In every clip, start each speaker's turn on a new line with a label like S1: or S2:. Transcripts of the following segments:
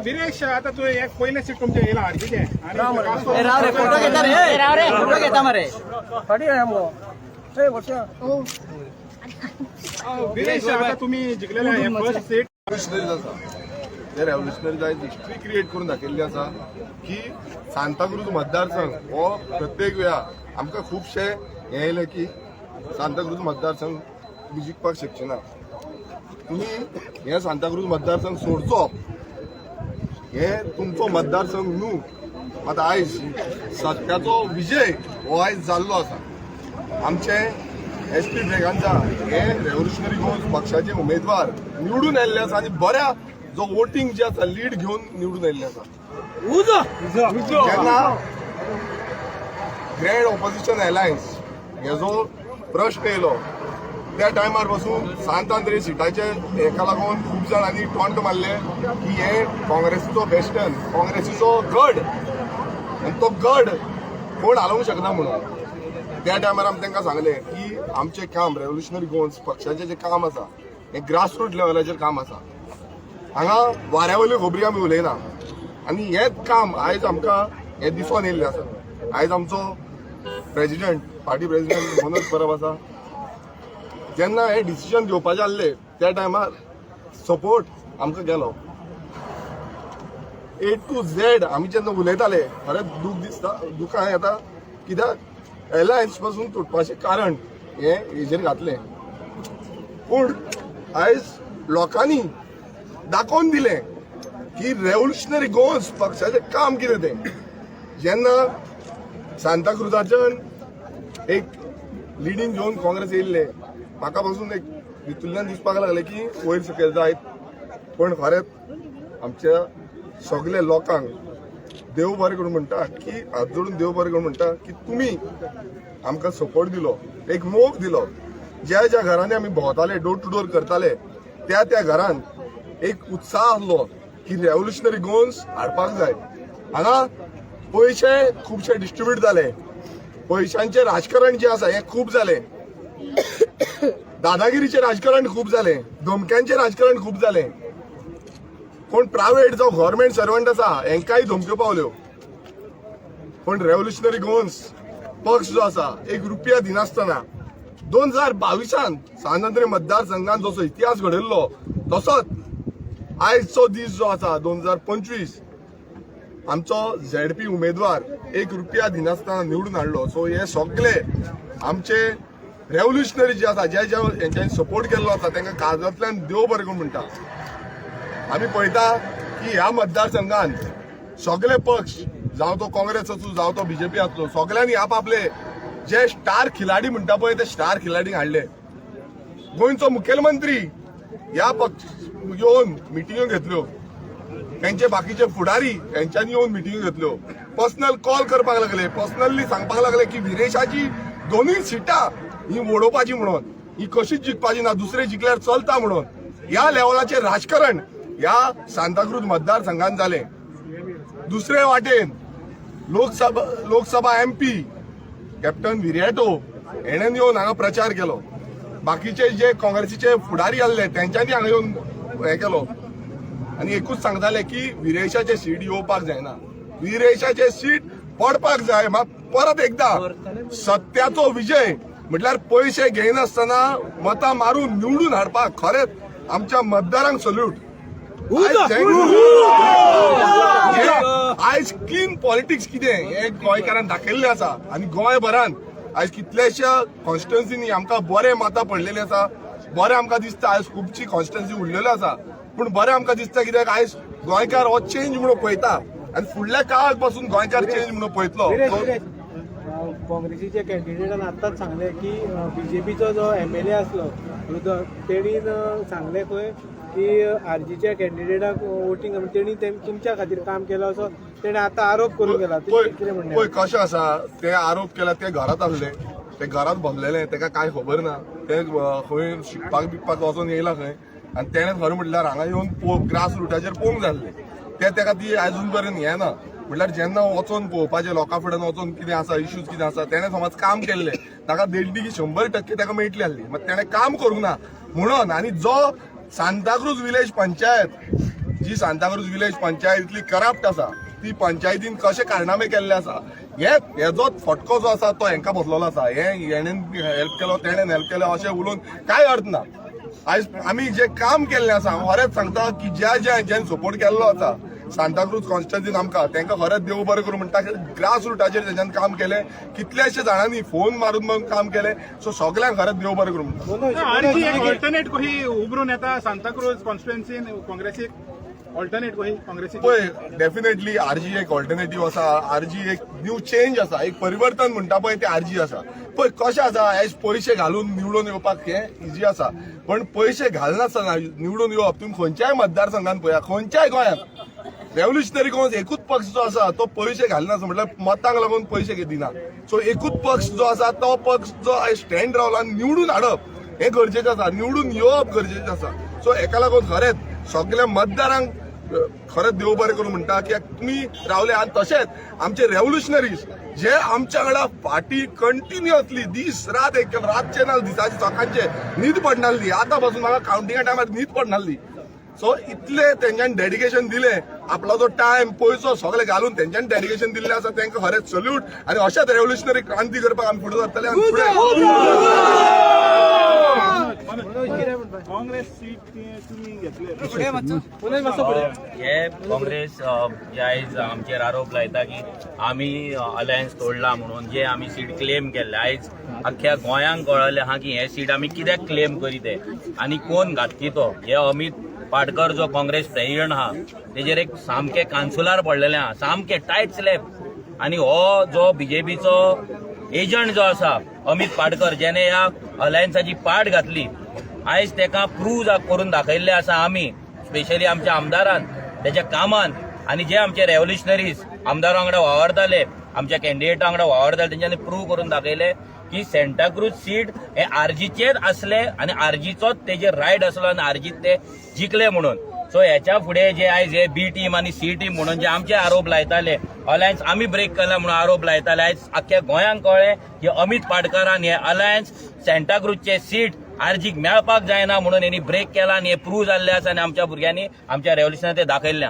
S1: विरेश आता तू एक पहिल्या सीट तुमच्या याला हारची आहे विरेश आता तुम्ही जिंकलेला आहे फर्स्ट सीट
S2: त्या रेव्होल्युशनरी जायत हिस्ट्री क्रिएट करून दाखयल्ली आसा की सांताक्रूज मतदारसंघ हो प्रत्येक वेळा आमकां खुबशे हे येयले की सांताक्रूज मतदारसंघ जिखपाक शकचे ना. तुम्ही हे सांताक्रूज मतदारसंघ सोडचो, हे तुमचो मतदारसंघ न्हू. मात आयज सत्याचो विजय हो आयज जाल्लो आसा. आमचे SP ब्रेगांचा हे रेव्होल्युशनरी गोल्स पक्षाचे उमेदवार निवडून आयिल्ले आसा आनी बऱ्या जो वोटिंग जे आसा लीड घेवन निवडून आयिल्ले आसा. जेन्ना ग्रँड ऑपोजिशन अलायन्स हेजो प्रश्न येयलो त्या टायमार पासून सांत आंद्रे सिटाचे हेका लागून खूब जाणांनी टॉन्ट मारले की हे काँग्रेसीचो वेस्टर्न काँग्रेसीचो गड आनी तो गड कोण हालोवंक शकना म्हणून. त्या टायमार आमी तांकां सांगलें की आमचें काम रेव्होल्युशनरी गोल्स पक्षाचें जें काम आसा हें ग्रासरूट लेवलाचेर काम आसा. हांगा वाऱ्यावयल्यो खबरी आमी उलयना आनी हेंच काम आयज आमकां हे दिसून येयल्लें आसा. आयज आमचो president party president Manoj Parab आसा. जेन्ना हे डिसिजन घेवपाचें आसलें त्या टायमार सपोर्ट आमकां गेलो A to Z. आमी जेन्ना उलयताले खरेंच दूख दिसता, दुखां येता कित्याक एलायन्स पासून तुटपाचें कारण हे हेजेर घातलें. पूण आयज लोकांनी दाखोवन दिलें की रेव्होल्युशनरी गोल्स पक्षाचें काम कितें तें. जेन्ना सांताक्रूजाच्यान एक लिडींग घेवन काँग्रेस येयल्ले म्हाका पासून एक भितूरल्यान दिसपाक लागलें की वयर सकयल जायत. पण खरेंच आमच्या सगळ्या लोकांक देव बरें करून म्हणटा की हात जोडून देव बरें करून म्हणटा की तुमी आमकां सपोर्ट दिलो, एक मोग दिलो. ज्या ज्या घरांनी आमी भोंवताले, डोर टू डोर करताले, त्या त्या घरान एक उत्साह आसलो की रेव्होल्युशनरी गोल्स हाडपाक जाय. हांगा पयशे खुबशे डिस्ट्रिब्यूट जाले, पयशांचें राजकारण जें आसा हें खूब जालें, दादागिरीचें राजकारण खूब जालें, धमक्यांचें राजकारण खूब जालें. कोण प्रायव्हेट जावं गव्हर्मेंट सर्वंट आसा हेंकाय धमक्यो पावल्यो. पण रेव्होल्युशनरी गोल्स पक्ष जो आसा एक रुपया दिनासतना 2022 सांत आंद्रे मतदारसंघात जसो इतिहास घडयल्लो तसोच आयजचो दीस जो आसा 2025 आमचो ZP उमेदवार एक रुपया दिनासतना निवडून हाडलो. सो हे सगळे आमचे रेव्होल्युशनरी जे आसा ज्या ज्या हेंच्यांनी सपोर्ट केल्लो आसा तांकां काळजांतल्यान देव बरें करून म्हणटा. आमी पळयता की ह्या मतदारसंघात सगळे पक्ष जावं तो काँग्रेस आसूं जावं तो BJP आसलो सगळ्यांनी आपआपले जे स्टार खिलाडी म्हणटा पळय ते स्टार खिलाडीक हाडले. गोंयचो मुखेलमंत्री ह्या पक्ष येवन मिटिंग्यो घेतल्यो, त्यांचे बाकीचे फुडारी यांच्यांनी येवन मिटिंग्यो घेतल्यो, पर्सनल कॉल करपाक लागले, पर्सनली सांगपाक लागले की विरेशाची दोनूय सिटां ही वडोवपाची म्हणून, ही कशीच जिखपाची ना, दुसरे जिखल्यार चलता म्हणून. ह्या लेवलाचे राजकारण ह्या सांताक्रूज मतदारसंघात जाले. दुसरे वाटेन लोकसभा MP कॅप्टन विरेटो हेणेन येवन हांगा प्रचार केलो. बाकीचे जे काँग्रेसीचे फुडारी आसले त्यांच्यांनी हांगा येवन हे केलो आनी एकूच सांगताले की विरेशाचे सीट येवपाक जायना, विरेशाचे सीट पडपाक जाय. परत एकदा सत्याचो विजय म्हटल्यार पयशे घेयनासतना मतां मारून निवडून हाडपाक खरेंच आमच्या मतदारांक सल्यूट. आयज क्लीन पॉलिटिक्स कितें हे गोंयकारांक दाखयल्लें आसा आनी गोंयभरान आयज कितल्याशा कॉन्स्टिट्युएन्सीनी आमकां बरे मतां पडलेले आसा. बरें आमकां दिसता आयज खुबशी कॉन्स्टिट्युएन्सी उरलेल्यो आसा पूण बरें आमकां दिसता कित्याक आयज गोंयकार हो चेंज म्हणून पळयता आनी फुडल्या काळाक पासून गोंयकार चेंज म्हणून पळयतलो.
S3: काँग्रेसीच्या कॅन्डिडेटान आतांच सांगले की BJPचो जो MLA आसलो तेणीन सांगले खंय की RGच्या कॅन्डिडेटाक वोटिंग तेणी तुमच्या खातीर काम केलं असो तेणे आतां आरोप करून गेला.
S2: पळय कशें आसा ते आरोप केला ते घरांत आसले, ते घरांत भरलेले, ताका कांय खबर ना, ते खंय शिकपाक बिकपाक वचून येयला खंय आणि तेणें खरें म्हटल्यार हांगा येवन ग्रास रुटाचेर पळोवंक जाल्लें ते ताका ती अजून पर्यंत हें ना. म्हटल्यार जेन्ना वचोन पळोवपाचें लोकां फुड्यान वचोन कितें आसा इश्यूज कितें आसा तेणें समज काम केल्लें ताका देडकी 100% ताका मेळटली आसली. मात तेणें काम करूंक ना म्हणून. आनी जो सांताक्रूज विलेज पंचायत जी सांताक्रूज विलेज पंचायत इतली करप्ट आसा ती पंचायतीन कशे कारनामे केल्ले आसा हेजोच फटको जो आसा तो हेंका बसलेलो आसा. हेणेन हेल्प केलो तेणेन हेल्प केलो अशें उलोवन कांय अर्थ ना. आयज आमी जे काम केल्लें आसा हांव खरेंच सांगता की ज्यान सपोर्ट केल्लो आसा सांताक्रूज कॉन्स्टिट्युन्सीन आमकां तांकां खरेंच देव बरें करूं म्हणटा. ग्रास रुटाचेर तेच्यान काम केलें कितल्याशे जाणांनी फोन मारून काम केलें. सो सगळ्यांक खरेंच देव बरें करूं म्हणटा.
S1: आरजी एक ऑल्टरनेट कशी उबरून येता सांताक्रूज कॉन्स्टिट्युएन्सीन काँग्रेसीक ऑल्टरनेट कशी काँग्रेसीक
S2: पळय डेफिनेटली आरजी एक ऑल्टरनेटीव आसा. आरजी एक न्यू चेंज आसा एक परिवर्तन म्हणटा पळय ते आरजी आसा. पळय कशें आसा आयज पयशे घालून निवडून येवपाक हें इजी आसा पण पयशे घालनासतना निवडून येवप तुम्ही खंयच्याय मतदारसंघात पळया खंयच्याय गोंयांत रेव्होल्युशनरी काँग्रेस एकूच पक्ष जो आसा तो पयशे घालनासतना म्हटल्यार मतांक लागून पयशे दिना. सो एकूच पक्ष जो आसा तो पक्ष जो आयज स्टँड रावला निवडून हाडप हें गरजेचें आसा. निवडून येवप गरजेचें आसा. सो हेका लागून खरेंच सगळ्या मतदारांक खरेंच देव बरें करूं म्हणटा कित्याक तुमी रावले. आनी तशेंच आमचे रेव्होल्युशनरीज जे आमच्या वांगडा फाटी कंटिन्युअसली दीस रात एक रातचे ना दिसाचे सकाळचे न्हीद पडनासली. आतां पासून म्हाका कावंटिंगा टायमार न्हीद पडनासली. सो इतले तेंच्यांनी डेडिकेशन दिलें आपलो जो टायम पयसो सगळे घालून तेंच्यांनी डेडिकेशन दिल्लें आसा तांकां खरेंच सल्यूट. आनी अशेंच रेव्होल्युशनरी क्रांती करपाक आमी फुडें सरतले. आनी
S1: काँग्रेस सीट तुमी घेतले
S4: हे काँग्रेस जे आयज आमचेर आरोप लायता की आमी अलायन्स तोडला म्हणून जे आमी सीट क्लेम केल्ले आयज अख्ख्या गोंयांक कळले आहा की हे सीट आमी कित्याक क्लेम करीत आनी कोण घातली तो. हे अमित पाटकर जो काँग्रेस प्रेसिडेंट आहा तेजेर एक सामके कांसुलार पडलेले आहा सामके टायट स्लॅब. आनी हो जो बीजेपीचो एजंट जो आसा अमित पाटकर जेणे ह्या अलायन्साची पाट घातली आयज तेका प्रूव्ह करून दाखयल्ले आसा आमी स्पेशली आमच्या आमदारान त्याच्या कामान. आनी जे आमचे रेव्होल्युशनरीज आमदारा वांगडा वावरताले आमच्या कॅन्डिडेटा वांगडा वावरताले तेंच्यांनी प्रूव्ह करून दाखयले की सांताक्रूज सीट हे आरजीचेर असले आनी आरजीचोच तेजेर रायट असलो आनी आरजीत ते जिखले म्हणून. सो ह्याच्या फुडें जे आयज हे बी टीम आनी सी टीम म्हणून जे आमचे आरोप लायताले अलायन्स आमी ब्रेक केला म्हणून आरोप लायताले आयज अख्ख्या गोंयांक कळ्ळें की अमित पाटकरान हे अलायन्स सांताक्रूजचे सीट आरजीक मेळपाक जायना म्हणून हेणी ब्रेक केला आनी हे प्रूव्ह जाल्ले आसा आनी आमच्या भुरग्यांनी आमच्या रेव्होल्युशनात ते दाखयल्लें.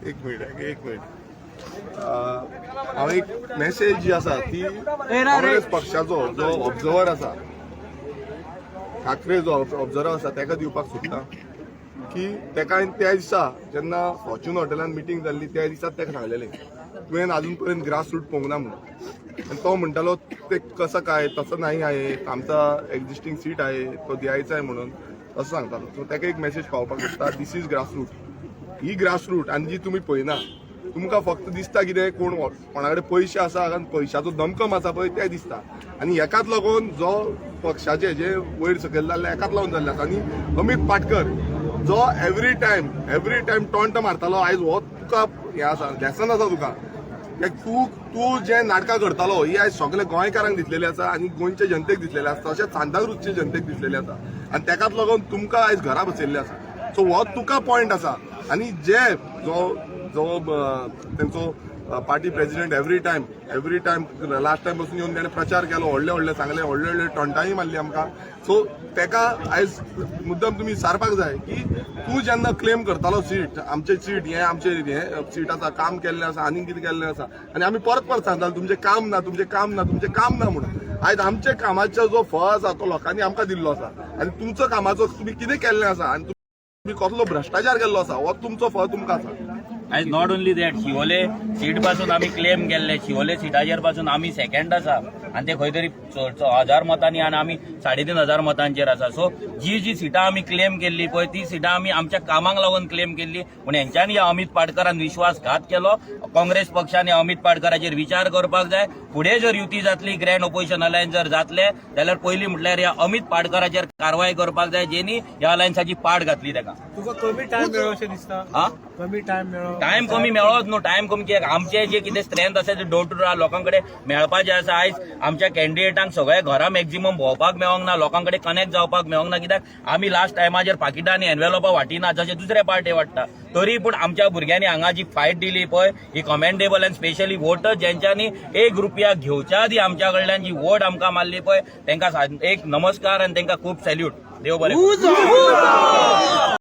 S2: एक मिनिट हांव एक मेसेज जी आसा ती काँग्रेस पक्षाचो जो ऑब्झर्वर आसा ठाकरे जो ऑब्झर्वर आसा ताका दिवपाक सोदता की ताका त्या दिसा जेन्ना फॉर्च्यून हॉटेलान मिटींग जाल्ली त्या दिसाच ताका सांगलेलें तुवें अजून पर्यंत ग्रास रूट पळोवंक ना म्हणून. आनी तो म्हणटालो ते कसं काय तसं नाही आहे आमचा एक्झिस्टिंग सीट आहे तो द्यायचा आहे म्हणून असं सांगतालो. सो ताका एक मेसेज पावपाक सोदता दिस इज ग्रास रूट. ही ग्रास रूट आनी जी तुमी पळयना तुमकां फक्त दिसता कितें कोणा कडेन पयशे आसा आनी पयशाचो दमकम आसा पळय तें दिसता. आनी हेकाच लागून जो पक्षाचे जे वयर सकयल जाल्ले हेकाच लागून जाल्ले आसा. आनी अमित पाटकर जो एवरी टायम टॉन्ट मारतालो आयज हो तुका हें आसा लेसन आसा तुका. तूं जे नाटकां करतालो ही आयज सगळे गोंयकारांक दिसलेली आसा आनी गोंयच्या जनतेक दिसलेली आसा तशेंच सांताक्रूजच्या जनतेक दिसलेली आसा. आनी तेकाच लागून तुमकां आयज घरा बसयल्ले आसा. सो हो तुका पॉयंट आसा. आनी जे जो तेंचो party president every time last time पासून येवन तेणें प्रचार केलो व्हडले सांगले व्हडले टॉन्टाय मारली आमकां. सो तेका आयज मुद्दम तुमी विचारपाक जाय की तूं जेन्ना क्लेम करतालो सीट आमचे सीट हे आमचे हे सीट आसा काम केल्लें आसा आनी कितें केल्लें आसा आनी आमी परत सांगताले तुमचें काम ना म्हणून. आयज आमच्या कामाचो जो फळ आसा तो लोकांनी आमकां दिल्लो आसा आनी तुमचो कामाचो तुमी कितें केल्लें आसा आनी तुमी कसलो भ्रश्टाचार केल्लो आसा हो तुमचो फळ तुमकां आसा.
S4: आयज not only that Siolim seat पासून आमी क्लेम केल्ले शिवोले सिटाचेर पासून आमी सेकंड आसा आनी ते खंय तरी 1000 मतांनी आनी आमी 3500 मतांचेर आसा. सो जी सिटां आमी क्लेम केल्ली पळय ती सिटां आमी आमच्या कामाक लागून क्लेम केल्ली पूण हेंच्यांनी अमित पाटकरान विश्वासघात केलो. काँग्रेस पक्षाने अमित पाटकराचेर विचार करपाक जाय. फुडें जर युती जातली ग्रँड ऑपोजिशन अलायन्स जर जातले जाल्यार पयलीं म्हटल्यार ह्या अमित पाटकराचेर कारवाय करपाक जाय जेणी ह्या अलायन्साची पाट घातली ताका.
S3: तुका कमी टायम मेळ्ळो अशें दिसता. कमी टायम मेळ्ळो
S4: टायम कमी मेळोच न्हू. टायम कमी कित्याक आमचे जे कितें स्ट्रेंथ आसा ते डोर टू डोर लोकां कडेन मेळपाचें आसा. आयज आमच्या कॅन्डिडेटांक सगळे घरा मॅक्झिमम भोंवपाक मेळोंक ना, लोकां कडेन कनेक्ट जावपाक मेळोंक ना, कित्याक आमी लास्ट टायमाचेर पाकिटांनी एनवेलोपां वाटिना जशे दुसरे पार्टी वाटता. तरी पूण आमच्या भुरग्यांनी हांगा जी फायट दिली पळय ही कमेंडेबल अँड स्पेशली वोटर्स ज्यांच्यांनी ₹1 घेवच्या आदी आमच्या कडल्यान जी वोट आमकां मारली पळय तांकां एक नमस्कार आनी तांकां खूब सॅल्यूट. देव बरें करूं.